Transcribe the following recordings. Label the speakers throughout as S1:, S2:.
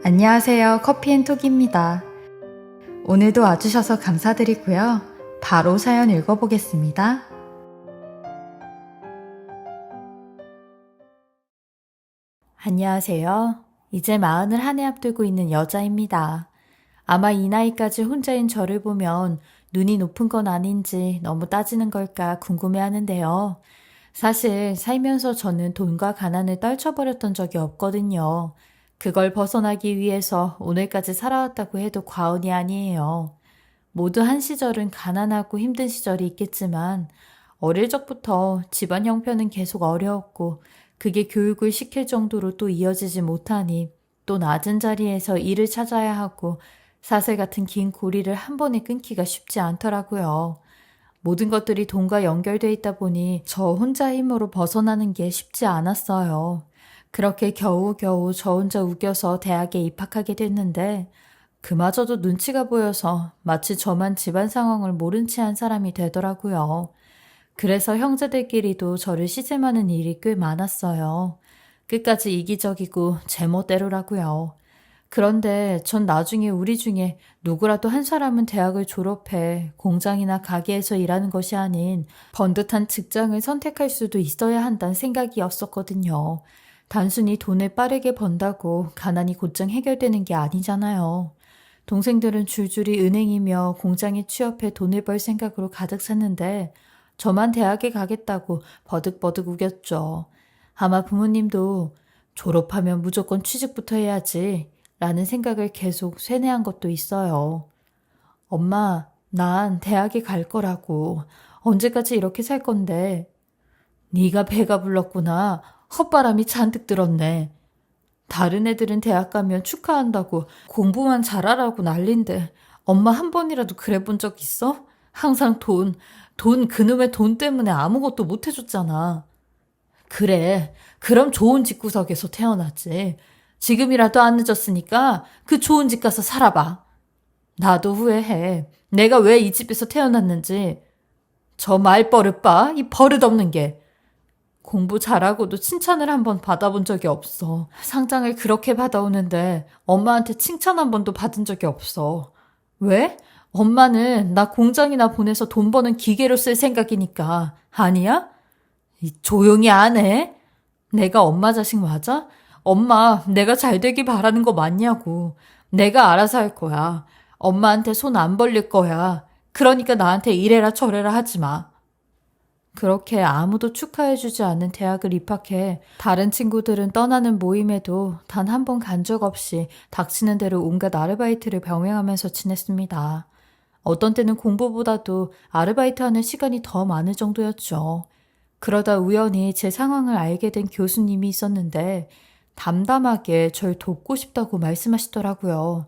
S1: 안녕하세요. 커피앤톡입니다. 오늘도 와주셔서 감사드리고요. 바로 사연 읽어보겠습니다. 안녕하세요. 이제 40을 한 해 앞두고 있는 여자입니다. 아마 이 나이까지 혼자인 저를 보면 눈이 높은 건 아닌지 너무 따지는 걸까 궁금해하는데요. 사실 살면서 저는 돈과 가난을 떨쳐버렸던 적이 없거든요. 그걸 벗어나기 위해서 오늘까지 살아왔다고 해도 과언이 아니에요. 모두 한 시절은 가난하고 힘든 시절이 있겠지만 어릴 적부터 집안 형편은 계속 어려웠고 그게 교육을 시킬 정도로 또 이어지지 못하니 또 낮은 자리에서 일을 찾아야 하고 사슬 같은 긴 고리를 한 번에 끊기가 쉽지 않더라고요. 모든 것들이 돈과 연결돼 있다 보니 저 혼자 힘으로 벗어나는 게 쉽지 않았어요. 그렇게 겨우겨우 저 혼자 우겨서 대학에 입학하게 됐는데 그마저도 눈치가 보여서 마치 저만 집안 상황을 모른 채 한 사람이 되더라고요. 그래서 형제들끼리도 저를 시샘하는 일이 꽤 많았어요. 끝까지 이기적이고 제멋대로라고요. 그런데 전 나중에 우리 중에 누구라도 한 사람은 대학을 졸업해 공장이나 가게에서 일하는 것이 아닌 번듯한 직장을 선택할 수도 있어야 한다는 생각이었었거든요. 단순히 돈을 빠르게 번다고 가난이 곧장 해결되는 게 아니잖아요. 동생들은 줄줄이 은행이며 공장에 취업해 돈을 벌 생각으로 가득 찼는데 저만 대학에 가겠다고 버득버득 우겼죠. 아마 부모님도 졸업하면 무조건 취직부터 해야지 라는 생각을 계속 쇠뇌한 것도 있어요. 엄마, 난 대학에 갈 거라고. 언제까지 이렇게 살 건데. 네가 배가 불렀구나. 헛바람이 잔뜩 들었네. 다른 애들은 대학 가면 축하한다고 공부만 잘하라고 난린데 엄마 한 번이라도 그래 본 적 있어? 항상 그놈의 돈 때문에 아무것도 못 해줬잖아. 그래, 그럼 좋은 집구석에서 태어났지. 지금이라도 안 늦었으니까 그 좋은 집 가서 살아봐. 나도 후회해. 내가 왜 이 집에서 태어났는지. 저 말버릇 봐, 이 버릇없는 게. 공부 잘하고도 칭찬을 한 번 받아본 적이 없어. 상장을 그렇게 받아오는데 엄마한테 칭찬 한 번도 받은 적이 없어. 왜? 엄마는 나 공장이나 보내서 돈 버는 기계로 쓸 생각이니까. 아니야? 조용히 안 해? 내가 엄마 자식 맞아? 엄마, 내가 잘 되길 바라는 거 맞냐고. 내가 알아서 할 거야. 엄마한테 손 안 벌릴 거야. 그러니까 나한테 이래라 저래라 하지 마. 그렇게 아무도 축하해주지 않는 대학을 입학해 다른 친구들은 떠나는 모임에도 단 한 번 간 적 없이 닥치는 대로 온갖 아르바이트를 병행하면서 지냈습니다. 어떤 때는 공부보다도 아르바이트하는 시간이 더 많을 정도였죠. 그러다 우연히 제 상황을 알게 된 교수님이 있었는데 담담하게 절 돕고 싶다고 말씀하시더라고요.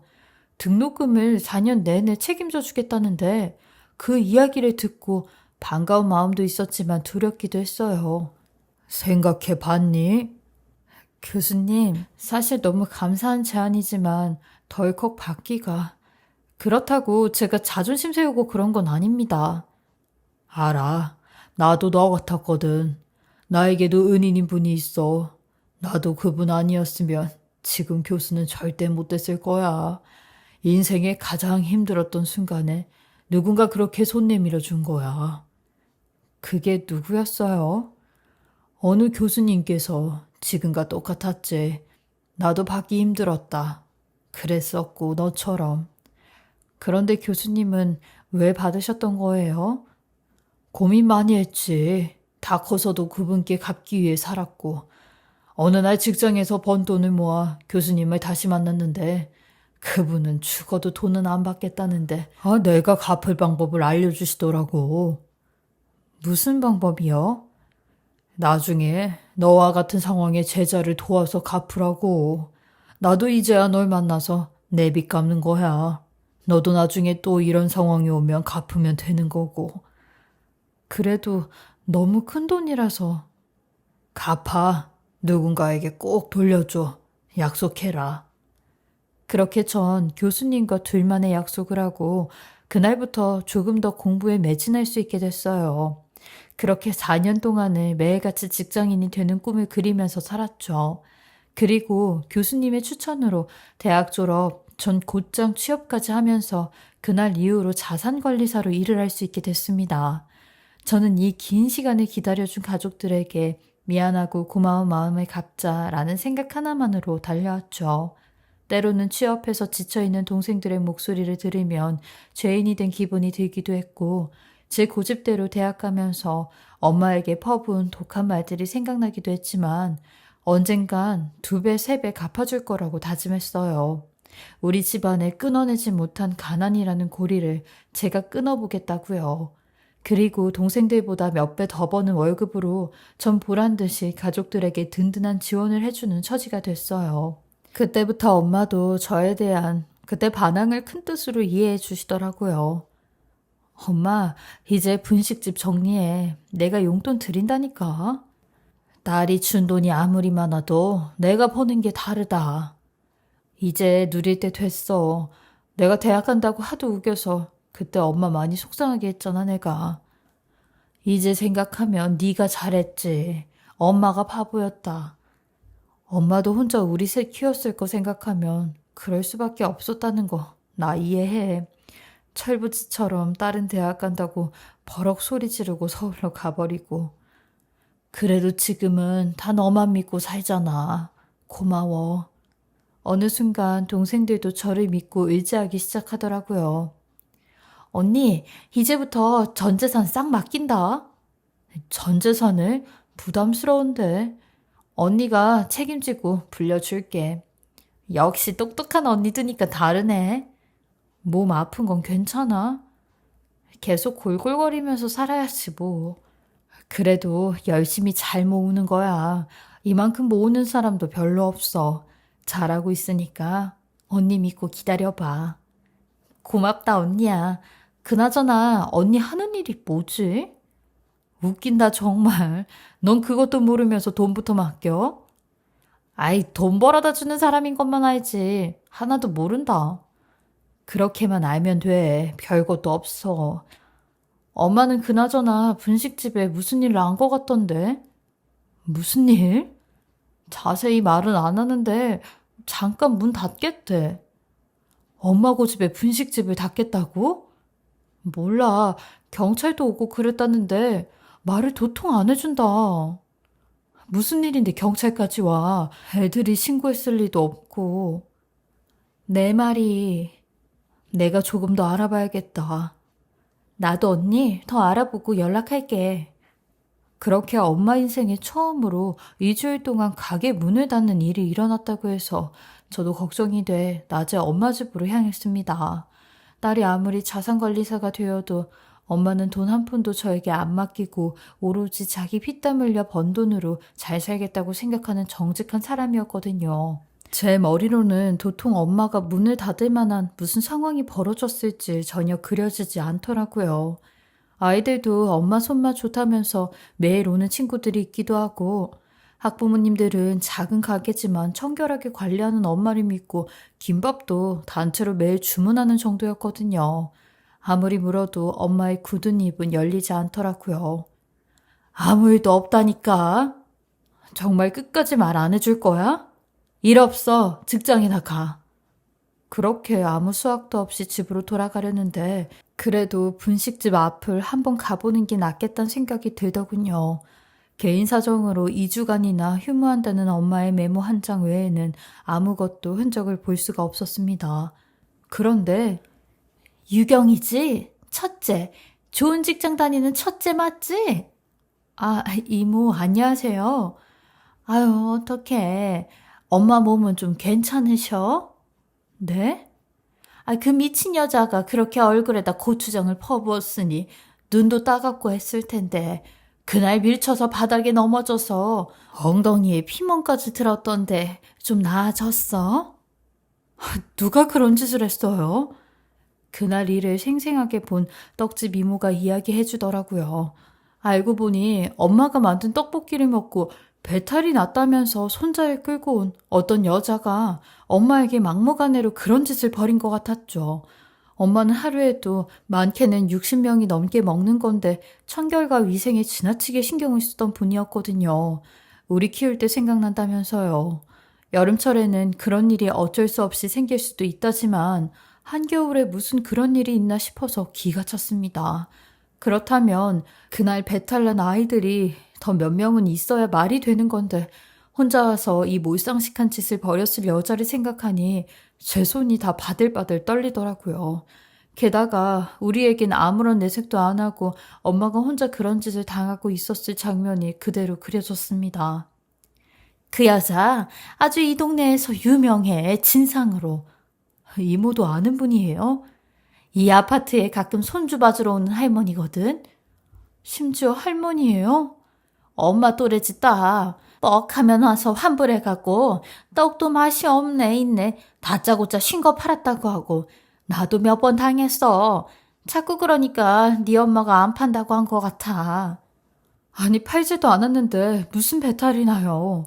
S1: 등록금을 4년 내내 책임져 주겠다는데 그 이야기를 듣고 반가운 마음도 있었지만 두렵기도 했어요. 생각해 봤니? 교수님, 사실 너무 감사한 제안이지만 덜컥 받기가. 그렇다고 제가 자존심 세우고 그런 건 아닙니다. 알아. 나도 너 같았거든. 나에게도 은인인 분이 있어. 나도 그분 아니었으면 지금 교수는 절대 못 됐을 거야. 인생에 가장 힘들었던 순간에 누군가 그렇게 손 내밀어 준 거야. 그게 누구였어요? 어느 교수님께서 지금과 똑같았지. 나도 받기 힘들었다. 그랬었고 너처럼. 그런데 교수님은 왜 받으셨던 거예요? 고민 많이 했지. 다 커서도 그분께 갚기 위해 살았고. 어느 날 직장에서 번 돈을 모아 교수님을 다시 만났는데 그분은 죽어도 돈은 안 받겠다는데 내가 갚을 방법을 알려주시더라고. 무슨 방법이요? 나중에 너와 같은 상황의 제자를 도와서 갚으라고. 나도 이제야 널 만나서 내 빚 갚는 거야. 너도 나중에 또 이런 상황이 오면 갚으면 되는 거고. 그래도 너무 큰 돈이라서. 갚아. 누군가에게 꼭 돌려줘. 약속해라. 그렇게 전 교수님과 둘만의 약속을 하고 그날부터 조금 더 공부에 매진할 수 있게 됐어요. 그렇게 4년 동안을 매일같이 직장인이 되는 꿈을 그리면서 살았죠. 그리고 교수님의 추천으로 대학 졸업 전 곧장 취업까지 하면서 그날 이후로 자산관리사로 일을 할 수 있게 됐습니다. 저는 이 긴 시간을 기다려준 가족들에게 미안하고 고마운 마음을 갚자라는 생각 하나만으로 달려왔죠. 때로는 취업해서 지쳐있는 동생들의 목소리를 들으면 죄인이 된 기분이 들기도 했고, 제 고집대로 대학 가면서 엄마에게 퍼부은 독한 말들이 생각나기도 했지만 언젠간 2배, 3배 갚아줄 거라고 다짐했어요. 우리 집안에 끊어내지 못한 가난이라는 고리를 제가 끊어보겠다고요. 그리고 동생들보다 몇 배 더 버는 월급으로 전 보란 듯이 가족들에게 든든한 지원을 해주는 처지가 됐어요. 그때부터 엄마도 저에 대한 그때 반항을 큰 뜻으로 이해해 주시더라고요. 엄마, 이제 분식집 정리해. 내가 용돈 드린다니까. 딸이 준 돈이 아무리 많아도 내가 버는 게 다르다. 이제 누릴 때 됐어. 내가 대학 간다고 하도 우겨서 그때 엄마 많이 속상하게 했잖아, 내가. 이제 생각하면 네가 잘했지. 엄마가 바보였다. 엄마도 혼자 우리 셋 키웠을 거 생각하면 그럴 수밖에 없었다는 거 나 이해해. 철부지처럼 딸은 대학 간다고 버럭 소리 지르고 서울로 가버리고. 그래도 지금은 다 너만 믿고 살잖아. 고마워. 어느 순간 동생들도 저를 믿고 의지하기 시작하더라고요. 언니, 이제부터 전 재산 싹 맡긴다. 전 재산을? 부담스러운데. 언니가 책임지고 불려줄게. 역시 똑똑한 언니드니까 다르네. 몸 아픈 건 괜찮아? 계속 골골거리면서 살아야지 뭐. 그래도 열심히 잘 모으는 거야. 이만큼 모으는 사람도 별로 없어. 잘하고 있으니까 언니 믿고 기다려봐. 고맙다 언니야. 그나저나 언니 하는 일이 뭐지? 웃긴다 정말. 넌 그것도 모르면서 돈부터 맡겨? 아이, 돈 벌어다 주는 사람인 것만 알지. 하나도 모른다. 그렇게만 알면 돼. 별것도 없어. 엄마는 그나저나 분식집에 무슨 일을 안 것 같던데? 무슨 일? 자세히 말은 안 하는데 잠깐 문 닫겠대. 엄마 고집에 분식집을 닫겠다고? 몰라. 경찰도 오고 그랬다는데 말을 도통 안 해준다. 무슨 일인데 경찰까지 와. 애들이 신고했을 리도 없고. 내 말이 내가 조금 더 알아봐야겠다. 나도 언니 더 알아보고 연락할게. 그렇게 엄마 인생에 처음으로 2주일 동안 가게 문을 닫는 일이 일어났다고 해서 저도 걱정이 돼 낮에 엄마 집으로 향했습니다. 딸이 아무리 자산관리사가 되어도 엄마는 돈 한 푼도 저에게 안 맡기고 오로지 자기 피땀 흘려 번 돈으로 잘 살겠다고 생각하는 정직한 사람이었거든요. 제 머리로는 도통 엄마가 문을 닫을 만한 무슨 상황이 벌어졌을지 전혀 그려지지 않더라고요. 아이들도 엄마 손맛 좋다면서 매일 오는 친구들이 있기도 하고, 학부모님들은 작은 가게지만 청결하게 관리하는 엄마를 믿고 김밥도 단체로 매일 주문하는 정도였거든요. 아무리 물어도 엄마의 굳은 입은 열리지 않더라고요. 아무 일도 없다니까. 정말 끝까지 말 안 해줄 거야? 일 없어. 직장이나 가. 그렇게 아무 수확도 없이 집으로 돌아가려는데 그래도 분식집 앞을 한번 가보는 게 낫겠다는 생각이 들더군요. 개인 사정으로 2주간이나 휴무한다는 엄마의 메모 한 장 외에는 아무것도 흔적을 볼 수가 없었습니다. 그런데 유경이지? 첫째. 좋은 직장 다니는 첫째 맞지? 아, 이모 안녕하세요. 아유, 어떡해. 엄마 몸은 좀 괜찮으셔? 네? 아, 그 미친 여자가 그렇게 얼굴에다 고추장을 퍼부었으니 눈도 따갑고 했을 텐데 그날 밀쳐서 바닥에 넘어져서 엉덩이에 피멍까지 들었던데 좀 나아졌어? 누가 그런 짓을 했어요? 그날 일을 생생하게 본 떡집 이모가 이야기해 주더라고요. 알고 보니 엄마가 만든 떡볶이를 먹고 배탈이 났다면서 손자를 끌고 온 어떤 여자가 엄마에게 막무가내로 그런 짓을 벌인 것 같았죠. 엄마는 하루에도 많게는 60명이 넘게 먹는 건데 청결과 위생에 지나치게 신경을 쓰던 분이었거든요. 우리 키울 때 생각난다면서요. 여름철에는 그런 일이 어쩔 수 없이 생길 수도 있다지만 한겨울에 무슨 그런 일이 있나 싶어서 기가 찼습니다. 그렇다면 그날 배탈 난 아이들이 더 몇 명은 있어야 말이 되는 건데 혼자 와서 이 몰상식한 짓을 벌였을 여자를 생각하니 제 손이 다 바들바들 떨리더라고요. 게다가 우리에겐 아무런 내색도 안 하고 엄마가 혼자 그런 짓을 당하고 있었을 장면이 그대로 그려졌습니다. 그 여자 아주 이 동네에서 유명해, 진상으로. 이모도 아는 분이에요? 이 아파트에 가끔 손주 봐주러 오는 할머니거든. 심지어 할머니예요? 엄마 또래지 따. 뻑하면 와서 환불해갖고 떡도 맛이 없네 있네. 다짜고짜 쉰 거 팔았다고 하고 나도 몇 번 당했어. 자꾸 그러니까 네 엄마가 안 판다고 한 거 같아. 아니 팔지도 않았는데 무슨 배탈이 나요.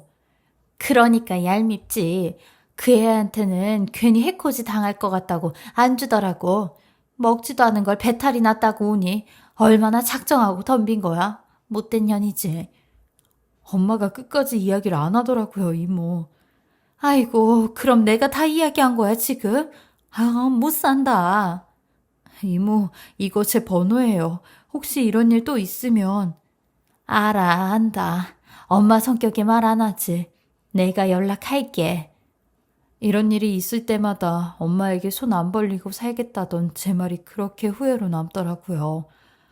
S1: 그러니까 얄밉지. 그 애한테는 괜히 해코지 당할 것 같다고 안 주더라고. 먹지도 않은 걸 배탈이 났다고 오니 얼마나 작정하고 덤빈 거야. 못된 년이지. 엄마가 끝까지 이야기를 안 하더라고요, 이모. 아이고, 그럼 내가 다 이야기한 거야, 지금? 아, 못 산다. 이모, 이거 제 번호예요. 혹시 이런 일 또 있으면. 알아, 안다. 엄마 성격에 말 안 하지. 내가 연락할게. 이런 일이 있을 때마다 엄마에게 손 안 벌리고 살겠다던 제 말이 그렇게 후회로 남더라고요.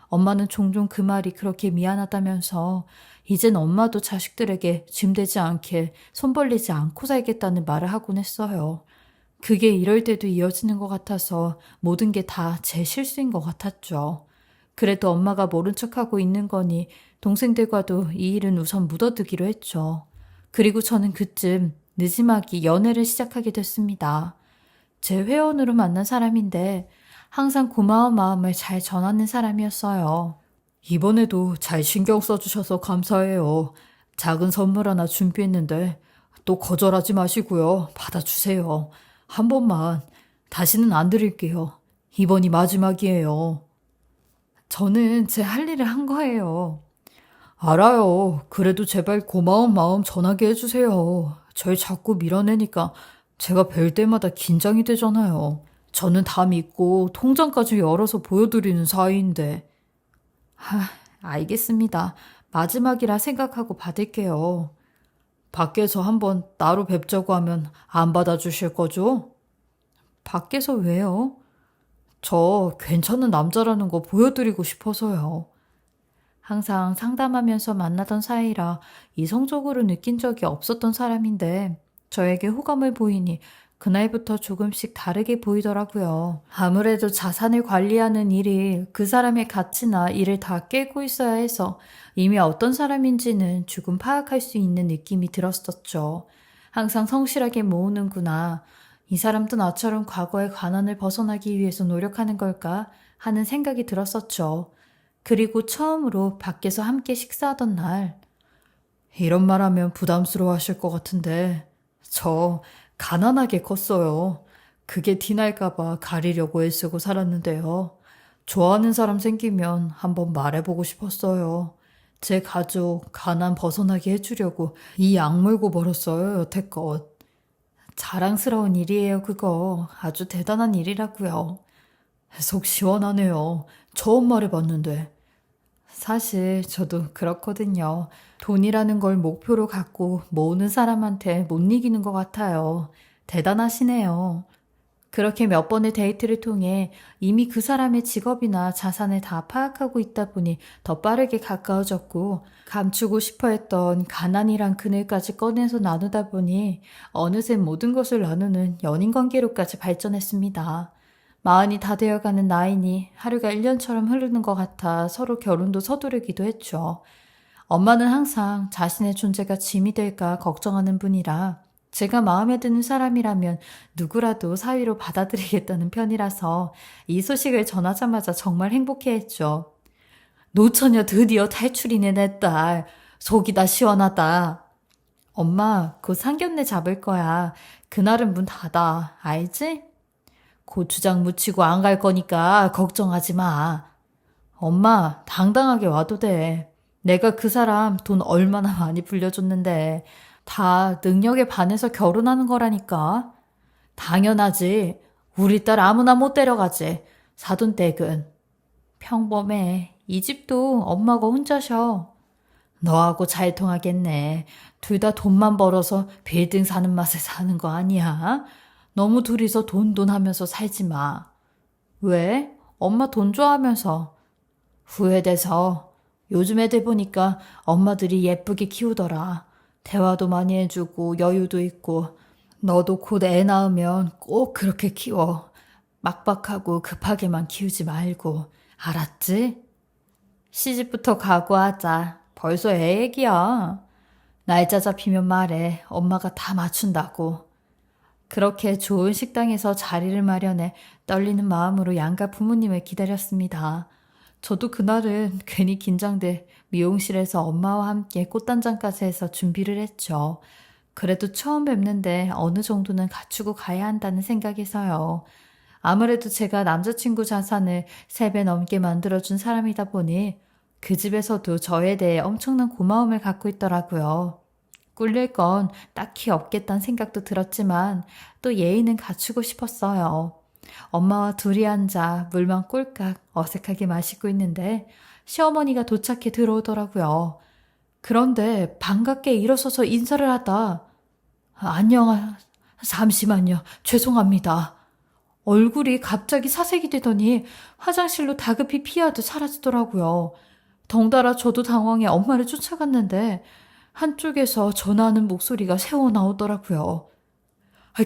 S1: 엄마는 종종 그 말이 그렇게 미안하다면서 이젠 엄마도 자식들에게 짐되지 않게 손 벌리지 않고 살겠다는 말을 하곤 했어요. 그게 이럴 때도 이어지는 것 같아서 모든 게 다 제 실수인 것 같았죠. 그래도 엄마가 모른 척하고 있는 거니 동생들과도 이 일은 우선 묻어두기로 했죠. 그리고 저는 그쯤 느지막이 연애를 시작하게 됐습니다. 제 회원으로 만난 사람인데 항상 고마운 마음을 잘 전하는 사람이었어요. 이번에도 잘 신경 써주셔서 감사해요. 작은 선물 하나 준비했는데 또 거절하지 마시고요. 받아주세요. 한 번만. 다시는 안 드릴게요. 이번이 마지막이에요. 저는 제 할 일을 한 거예요. 알아요. 그래도 제발 고마운 마음 전하게 해주세요. 절 자꾸 밀어내니까 제가 뵐 때마다 긴장이 되잖아요. 저는 다 믿고 통장까지 열어서 보여드리는 사이인데. 알겠습니다. 마지막이라 생각하고 받을게요. 밖에서 한번 따로 뵙자고 하면 안 받아주실 거죠? 밖에서 왜요? 저 괜찮은 남자라는 거 보여드리고 싶어서요. 항상 상담하면서 만나던 사이라 이성적으로 느낀 적이 없었던 사람인데 저에게 호감을 보이니 그날부터 조금씩 다르게 보이더라고요. 아무래도 자산을 관리하는 일이 그 사람의 가치나 일을 다 깨고 있어야 해서 이미 어떤 사람인지는 조금 파악할 수 있는 느낌이 들었었죠. 항상 성실하게 모으는구나. 이 사람도 나처럼 과거의 관한을 벗어나기 위해서 노력하는 걸까 하는 생각이 들었었죠. 그리고 처음으로 밖에서 함께 식사하던 날, 이런 말 하면 부담스러워 하실 것 같은데, 저 가난하게 컸어요. 그게 티날까봐 가리려고 애쓰고 살았는데요. 좋아하는 사람 생기면 한번 말해보고 싶었어요. 제 가족 가난 벗어나게 해주려고 이 악물고 벌었어요, 여태껏. 자랑스러운 일이에요, 그거. 아주 대단한 일이라고요. 속 시원하네요. 처음 말해봤는데. 사실 저도 그렇거든요. 돈이라는 걸 목표로 갖고 모으는 사람한테 못 이기는 것 같아요. 대단하시네요. 그렇게 몇 번의 데이트를 통해 이미 그 사람의 직업이나 자산을 다 파악하고 있다 보니 더 빠르게 가까워졌고 감추고 싶어 했던 가난이란 그늘까지 꺼내서 나누다 보니 어느새 모든 것을 나누는 연인 관계로까지 발전했습니다. 마흔이 다 되어가는 나이니 하루가 1년처럼 흐르는 것 같아 서로 결혼도 서두르기도 했죠. 엄마는 항상 자신의 존재가 짐이 될까 걱정하는 분이라 제가 마음에 드는 사람이라면 누구라도 사위로 받아들이겠다는 편이라서 이 소식을 전하자마자 정말 행복해했죠. 노처녀 드디어 탈출이네 내 딸. 속이 다 시원하다. 엄마 곧 상견례 잡을 거야. 그날은 문 닫아. 알지? 고추장 묻히고 안 갈 거니까 걱정하지 마. 엄마 당당하게 와도 돼. 내가 그 사람 돈 얼마나 많이 불려줬는데 다 능력에 반해서 결혼하는 거라니까. 당연하지. 우리 딸 아무나 못 데려가지. 사돈댁은. 평범해. 이 집도 엄마가 혼자셔. 너하고 잘 통하겠네. 둘 다 돈만 벌어서 빌딩 사는 맛에 사는 거 아니야? 너무 둘이서 돈 하면서 살지 마. 왜? 엄마 돈 좋아하면서. 후회돼서. 요즘 애들 보니까 엄마들이 예쁘게 키우더라. 대화도 많이 해주고 여유도 있고. 너도 곧 애 낳으면 꼭 그렇게 키워. 막박하고 급하게만 키우지 말고. 알았지? 시집부터 각오하자. 벌써 애 얘기야. 날짜 잡히면 말해. 엄마가 다 맞춘다고. 그렇게 좋은 식당에서 자리를 마련해 떨리는 마음으로 양가 부모님을 기다렸습니다. 저도 그날은 괜히 긴장돼 미용실에서 엄마와 함께 꽃단장까지 해서 준비를 했죠. 그래도 처음 뵙는데 어느 정도는 갖추고 가야 한다는 생각에서요. 아무래도 제가 남자친구 자산을 3배 넘게 만들어준 사람이다 보니 그 집에서도 저에 대해 엄청난 고마움을 갖고 있더라고요. 꿀릴 건 딱히 없겠다는 생각도 들었지만 또 예의는 갖추고 싶었어요. 엄마와 둘이 앉아 물만 꼴깍 어색하게 마시고 있는데 시어머니가 도착해 들어오더라고요. 그런데 반갑게 일어서서 인사를 하다 안녕, 잠시만요. 죄송합니다. 얼굴이 갑자기 사색이 되더니 화장실로 다급히 피하듯 사라지더라고요. 덩달아 저도 당황해 엄마를 쫓아갔는데 한쪽에서 전화하는 목소리가 새어 나오더라고요.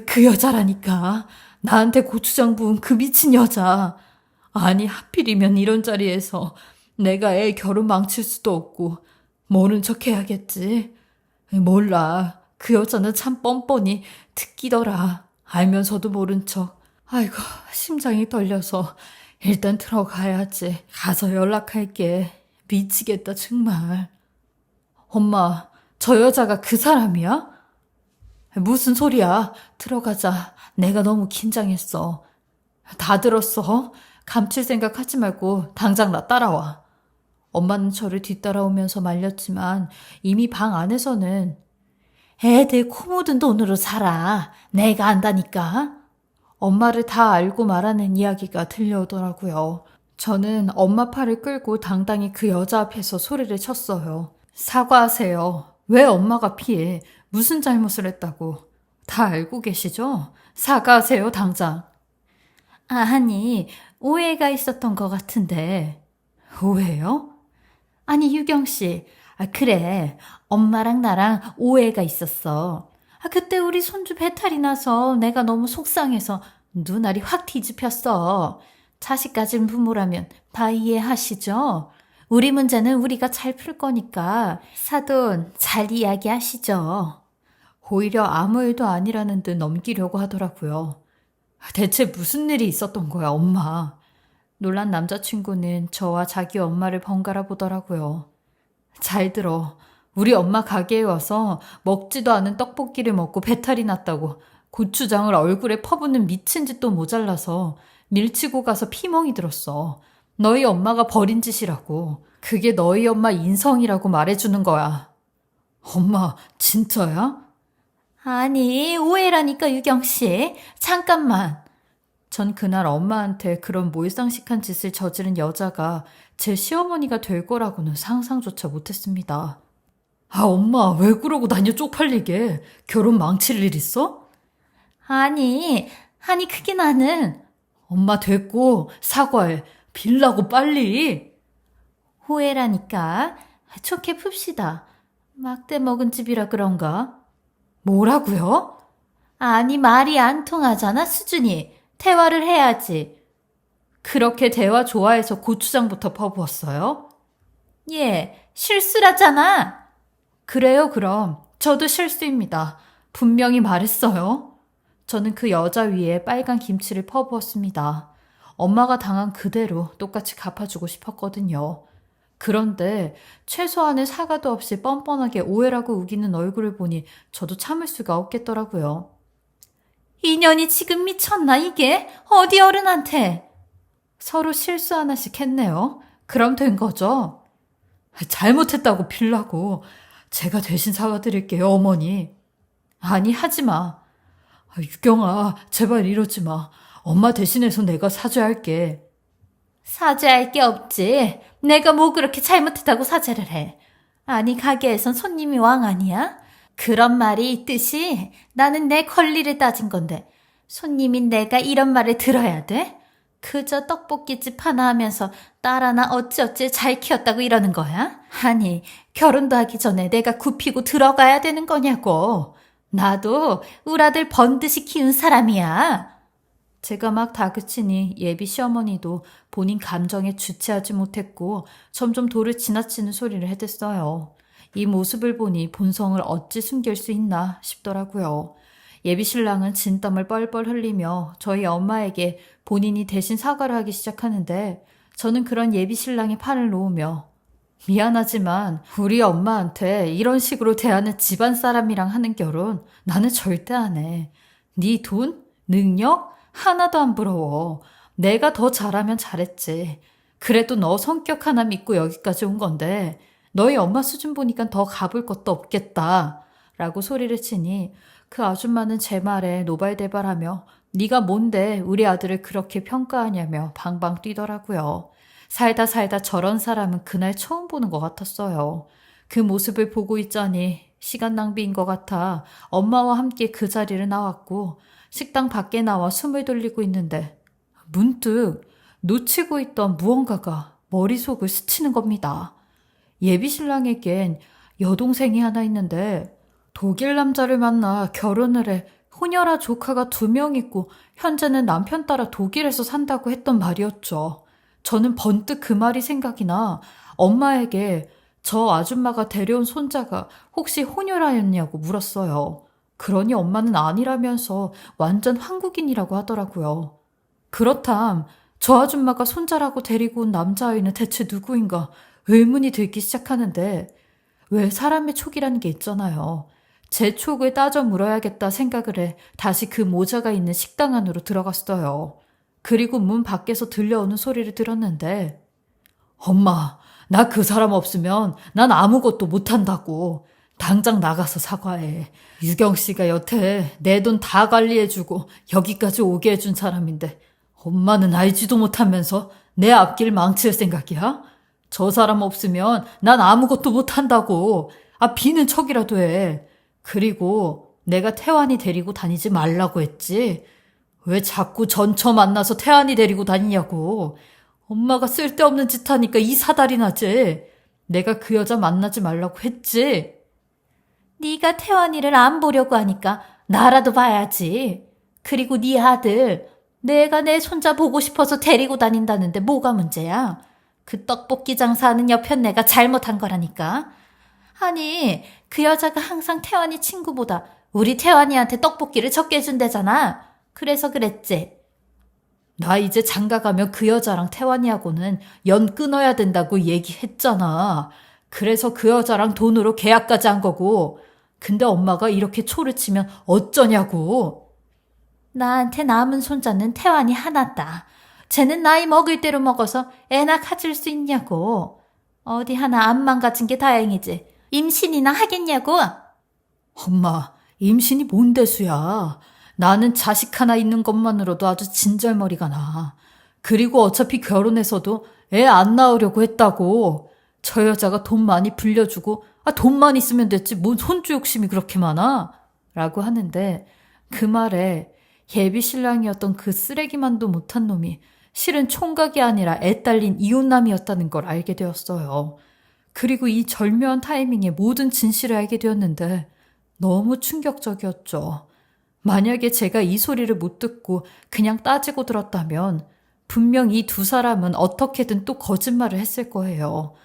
S1: 그 여자라니까. 나한테 고추장 부은 그 미친 여자. 아니 하필이면 이런 자리에서 내가 애 결혼 망칠 수도 없고 모른 척 해야겠지. 몰라. 그 여자는 참 뻔뻔히 듣기더라. 알면서도 모른 척. 아이고 심장이 떨려서 일단 들어가야지. 가서 연락할게. 미치겠다 정말. 엄마, 저 여자가 그 사람이야? 무슨 소리야? 들어가자. 내가 너무 긴장했어. 다 들었어. 감출 생각 하지 말고 당장 나 따라와. 엄마는 저를 뒤따라오면서 말렸지만 이미 방 안에서는 애들 코 묻은 돈으로 살아. 내가 안다니까. 엄마를 다 알고 말하는 이야기가 들려오더라고요. 저는 엄마 팔을 끌고 당당히 그 여자 앞에서 소리를 쳤어요. 사과하세요. 왜 엄마가 피해? 무슨 잘못을 했다고? 다 알고 계시죠? 사과하세요, 당장. 아니, 오해가 있었던 것 같은데. 오해요? 아니, 유경 씨. 그래. 엄마랑 나랑 오해가 있었어. 그때 우리 손주 배탈이 나서 내가 너무 속상해서 눈알이 확 뒤집혔어. 자식 가진 부모라면 다 이해하시죠? 우리 문제는 우리가 잘 풀 거니까 사돈 잘 이야기하시죠. 오히려 아무 일도 아니라는 듯 넘기려고 하더라고요. 대체 무슨 일이 있었던 거야, 엄마? 놀란 남자친구는 저와 자기 엄마를 번갈아 보더라고요. 잘 들어. 우리 엄마 가게에 와서 먹지도 않은 떡볶이를 먹고 배탈이 났다고 고추장을 얼굴에 퍼붓는 미친 짓도 모자라서 밀치고 가서 피멍이 들었어. 너희 엄마가 버린 짓이라고. 그게 너희 엄마 인성이라고 말해주는 거야. 엄마, 진짜야? 아니, 오해라니까, 유경씨. 잠깐만. 전 그날 엄마한테 그런 몰상식한 짓을 저지른 여자가 제 시어머니가 될 거라고는 상상조차 못했습니다. 엄마, 왜 그러고 다녀 쪽팔리게. 결혼 망칠 일 있어? 아니, 그게 나는. 엄마 됐고, 사과해. 빌라고 빨리. 호해라니까. 좋게 풉시다. 막대 먹은 집이라 그런가? 뭐라고요? 아니, 말이 안 통하잖아, 수준이. 대화를 해야지. 그렇게 대화 좋아해서 고추장부터 퍼부었어요? 예, 실수라잖아. 그래요, 그럼. 저도 실수입니다. 분명히 말했어요. 저는 그 여자 위에 빨간 김치를 퍼부었습니다. 엄마가 당한 그대로 똑같이 갚아주고 싶었거든요. 그런데 최소한의 사과도 없이 뻔뻔하게 오해라고 우기는 얼굴을 보니 저도 참을 수가 없겠더라고요. 인연이 지금 미쳤나 이게? 어디 어른한테? 서로 실수 하나씩 했네요. 그럼 된 거죠? 잘못했다고 빌라고. 제가 대신 사과드릴게요, 어머니. 아니, 하지 마. 유경아, 제발 이러지 마. 엄마 대신해서 내가 사죄할게. 사죄할 게 없지. 내가 뭐 그렇게 잘못했다고 사죄를 해. 아니, 가게에선 손님이 왕 아니야? 그런 말이 있듯이 나는 내 권리를 따진 건데 손님인 내가 이런 말을 들어야 돼? 그저 떡볶이집 하나 하면서 딸 하나 어찌어찌 잘 키웠다고 이러는 거야? 아니, 결혼도 하기 전에 내가 굽히고 들어가야 되는 거냐고. 나도 우리 아들 번듯이 키운 사람이야. 제가 막 다그치니 예비 시어머니도 본인 감정에 주체하지 못했고 점점 도를 지나치는 소리를 해댔어요. 이 모습을 보니 본성을 어찌 숨길 수 있나 싶더라고요. 예비 신랑은 진땀을 뻘뻘 흘리며 저희 엄마에게 본인이 대신 사과를 하기 시작하는데 저는 그런 예비 신랑의 팔을 놓으며 미안하지만 우리 엄마한테 이런 식으로 대하는 집안 사람이랑 하는 결혼 나는 절대 안 해. 네 돈? 능력? 하나도 안 부러워. 내가 더 잘하면 잘했지. 그래도 너 성격 하나 믿고 여기까지 온 건데 너희 엄마 수준 보니까 더 가볼 것도 없겠다. 라고 소리를 치니 그 아줌마는 제 말에 노발대발하며 네가 뭔데 우리 아들을 그렇게 평가하냐며 방방 뛰더라고요. 살다 살다 저런 사람은 그날 처음 보는 것 같았어요. 그 모습을 보고 있자니 시간 낭비인 것 같아 엄마와 함께 그 자리를 나왔고 식당 밖에 나와 숨을 돌리고 있는데 문득 놓치고 있던 무언가가 머릿속을 스치는 겁니다. 예비 신랑에겐 여동생이 하나 있는데 독일 남자를 만나 결혼을 해 혼혈아 조카가 2명 있고 현재는 남편 따라 독일에서 산다고 했던 말이었죠. 저는 번뜩 그 말이 생각이 나 엄마에게 저 아줌마가 데려온 손자가 혹시 혼혈아였냐고 물었어요. 그러니 엄마는 아니라면서 완전 한국인이라고 하더라고요. 그렇담 저 아줌마가 손자라고 데리고 온 남자아이는 대체 누구인가 의문이 들기 시작하는데 왜 사람의 촉이라는 게 있잖아요. 제 촉을 따져 물어야겠다 생각을 해 다시 그 모자가 있는 식당 안으로 들어갔어요. 그리고 문 밖에서 들려오는 소리를 들었는데 엄마, 나 그 사람 없으면 난 아무것도 못한다고. 당장 나가서 사과해. 유경 씨가 여태 내 돈 다 관리해주고 여기까지 오게 해준 사람인데 엄마는 알지도 못하면서 내 앞길 망칠 생각이야? 저 사람 없으면 난 아무것도 못한다고. 비는 척이라도 해. 그리고 내가 태환이 데리고 다니지 말라고 했지. 왜 자꾸 전처 만나서 태환이 데리고 다니냐고. 엄마가 쓸데없는 짓 하니까 이 사달이 나지. 내가 그 여자 만나지 말라고 했지. 네가 태환이를 안 보려고 하니까 나라도 봐야지. 그리고 네 아들, 내가 내 손자 보고 싶어서 데리고 다닌다는데 뭐가 문제야? 그 떡볶이 장사하는 옆엔 내가 잘못한 거라니까. 아니, 그 여자가 항상 태환이 친구보다 우리 태환이한테 떡볶이를 적게 준대잖아. 그래서 그랬지. 나 이제 장가 가면 그 여자랑 태환이하고는 연 끊어야 된다고 얘기했잖아. 그래서 그 여자랑 돈으로 계약까지 한 거고. 근데 엄마가 이렇게 초를 치면 어쩌냐고. 나한테 남은 손자는 태환이 하나다. 쟤는 나이 먹을 대로 먹어서 애나 가질 수 있냐고. 어디 하나 안 망가진 게 다행이지. 임신이나 하겠냐고. 엄마, 임신이 뭔 대수야. 나는 자식 하나 있는 것만으로도 아주 진절머리가 나. 그리고 어차피 결혼해서도 애 안 낳으려고 했다고. 저 여자가 돈 많이 불려주고 돈만 있으면 됐지 뭔 손주 욕심이 그렇게 많아? 라고 하는데 그 말에 예비 신랑이었던 그 쓰레기만도 못한 놈이 실은 총각이 아니라 애 딸린 이혼남이었다는 걸 알게 되었어요. 그리고 이 절묘한 타이밍에 모든 진실을 알게 되었는데 너무 충격적이었죠. 만약에 제가 이 소리를 못 듣고 그냥 따지고 들었다면 분명 이 두 사람은 어떻게든 또 거짓말을 했을 거예요.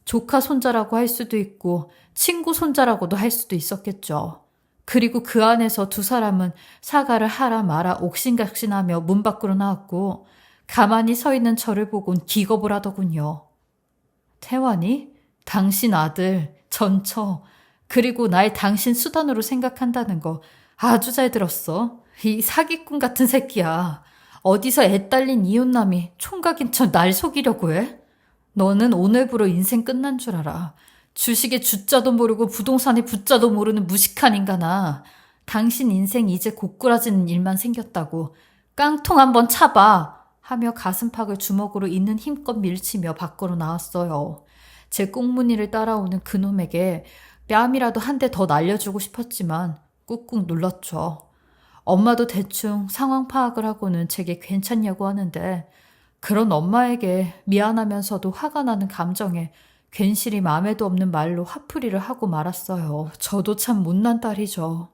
S1: 조카 손자라고 할 수도 있고 친구 손자라고도 할 수도 있었겠죠. 그리고 그 안에서 두 사람은 사과를 하라 마라 옥신각신하며 문 밖으로 나왔고 가만히 서 있는 저를 보곤 기겁을 하더군요. 태환이? 당신 아들, 전처, 그리고 날 당신 수단으로 생각한다는 거 아주 잘 들었어. 이 사기꾼 같은 새끼야. 어디서 애 딸린 이혼남이 총각인 척 날 속이려고 해? 너는 오늘부로 인생 끝난 줄 알아. 주식의 주자도 모르고 부동산의 부자도 모르는 무식한 인간아. 당신 인생 이제 고꾸라지는 일만 생겼다고. 깡통 한번 차봐. 하며 가슴팍을 주먹으로 있는 힘껏 밀치며 밖으로 나왔어요. 제 꽁무니를 따라오는 그놈에게 뺨이라도 한 대 더 날려주고 싶었지만 꾹꾹 눌렀죠. 엄마도 대충 상황 파악을 하고는 제게 괜찮냐고 하는데 그런 엄마에게 미안하면서도 화가 나는 감정에 괜시리 마음에도 없는 말로 화풀이를 하고 말았어요. 저도 참 못난 딸이죠.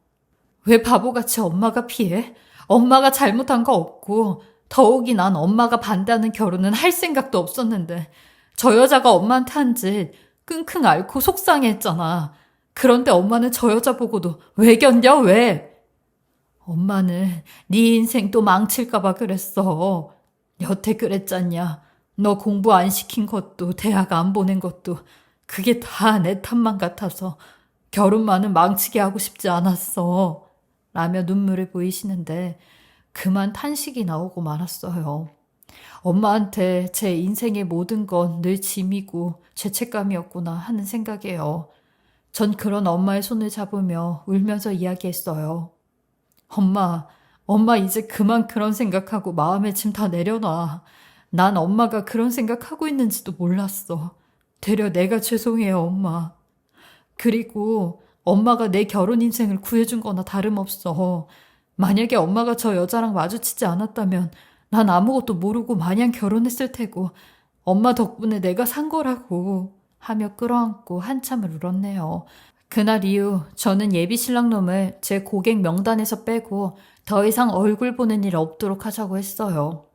S1: 왜 바보같이 엄마가 피해? 엄마가 잘못한 거 없고 더욱이 난 엄마가 반대하는 결혼은 할 생각도 없었는데 저 여자가 엄마한테 한 짓 끙끙 앓고 속상해했잖아. 그런데 엄마는 저 여자 보고도 왜 견뎌? 왜? 엄마는 네 인생 또 망칠까 봐 그랬어. 여태 그랬잖냐. 너 공부 안 시킨 것도 대학 안 보낸 것도 그게 다 내 탓만 같아서 결혼만은 망치게 하고 싶지 않았어. 라며 눈물을 보이시는데 그만 탄식이 나오고 말았어요. 엄마한테 제 인생의 모든 건 늘 짐이고 죄책감이었구나 하는 생각이에요. 전 그런 엄마의 손을 잡으며 울면서 이야기했어요. 엄마 이제 그만 그런 생각하고 마음의 짐 다 내려놔. 난 엄마가 그런 생각하고 있는지도 몰랐어. 되려 내가 죄송해요, 엄마. 그리고 엄마가 내 결혼 인생을 구해준 거나 다름없어. 만약에 엄마가 저 여자랑 마주치지 않았다면 난 아무것도 모르고 마냥 결혼했을 테고 엄마 덕분에 내가 산 거라고 하며 끌어안고 한참을 울었네요. 그날 이후 저는 예비 신랑놈을 제 고객 명단에서 빼고 더 이상 얼굴 보는 일 없도록 하자고 했어요.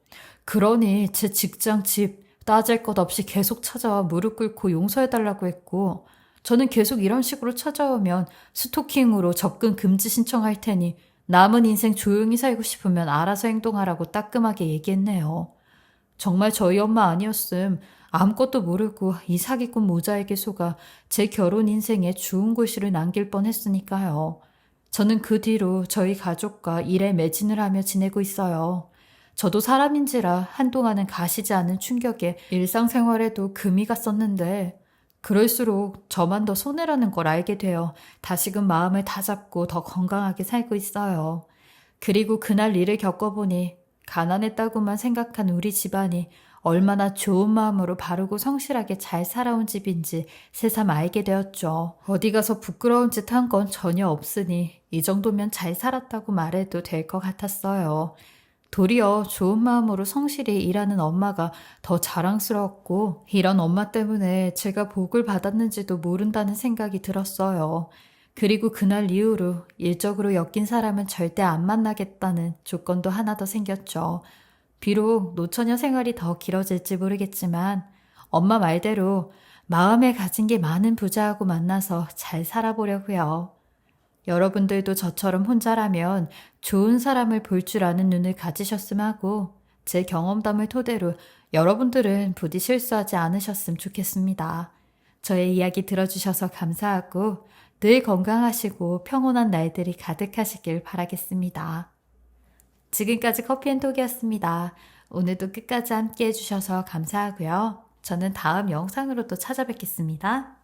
S1: 그러니 제 직장, 집 따질 것 없이 계속 찾아와 무릎 꿇고 용서해달라고 했고 저는 계속 이런 식으로 찾아오면 스토킹으로 접근 금지 신청할 테니 남은 인생 조용히 살고 싶으면 알아서 행동하라고 따끔하게 얘기했네요. 정말 저희 엄마 아니었음 아무것도 모르고 이 사기꾼 모자에게 속아 제 결혼 인생에 좋은 글씨를 남길 뻔했으니까요. 저는 그 뒤로 저희 가족과 일에 매진을 하며 지내고 있어요. 저도 사람인지라 한동안은 가시지 않은 충격에 일상생활에도 금이 갔었는데 그럴수록 저만 더 손해라는 걸 알게 되어 다시금 마음을 다잡고 더 건강하게 살고 있어요. 그리고 그날 일을 겪어보니 가난했다고만 생각한 우리 집안이 얼마나 좋은 마음으로 바르고 성실하게 잘 살아온 집인지 새삼 알게 되었죠. 어디 가서 부끄러운 짓 한 건 전혀 없으니 이 정도면 잘 살았다고 말해도 될 것 같았어요. 도리어 좋은 마음으로 성실히 일하는 엄마가 더 자랑스러웠고 이런 엄마 때문에 제가 복을 받았는지도 모른다는 생각이 들었어요. 그리고 그날 이후로 일적으로 엮인 사람은 절대 안 만나겠다는 조건도 하나 더 생겼죠. 비록 노처녀 생활이 더 길어질지 모르겠지만 엄마 말대로 마음에 가진 게 많은 부자하고 만나서 잘 살아보려고요. 여러분들도 저처럼 혼자라면 좋은 사람을 볼 줄 아는 눈을 가지셨음 하고 제 경험담을 토대로 여러분들은 부디 실수하지 않으셨으면 좋겠습니다. 저의 이야기 들어주셔서 감사하고 늘 건강하시고 평온한 날들이 가득하시길 바라겠습니다. 지금까지 커피앤톡이었습니다. 오늘도 끝까지 함께 해주셔서 감사하고요. 저는 다음 영상으로 또 찾아뵙겠습니다.